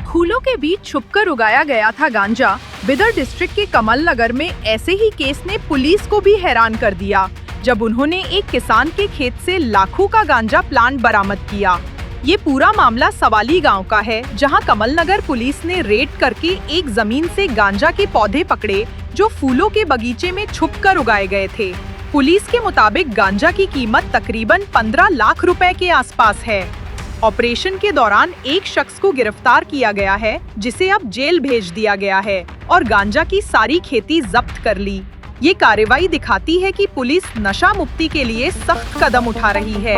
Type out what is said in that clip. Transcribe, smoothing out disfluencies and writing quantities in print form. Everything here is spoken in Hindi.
फूलों के बीच छुपकर उगाया गया था गांजा। बिदर डिस्ट्रिक्ट के कमल नगर में ऐसे ही केस ने पुलिस को भी हैरान कर दिया, जब उन्होंने एक किसान के खेत से लाखों का गांजा प्लांट बरामद किया। ये पूरा मामला सवाली गांव का है, जहां कमल नगर पुलिस ने रेड करके एक जमीन से गांजा के पौधे पकड़े जो फूलों के बगीचे में छुपकर उगाए गए थे। पुलिस के मुताबिक गांजा की कीमत तकरीबन 15 लाख रुपए के आसपास है। ऑपरेशन के दौरान एक शख्स को गिरफ्तार किया गया है, जिसे अब जेल भेज दिया गया है और गांजा की सारी खेती जब्त कर ली। ये कार्रवाई दिखाती है कि पुलिस नशा मुक्ति के लिए सख्त कदम उठा रही है।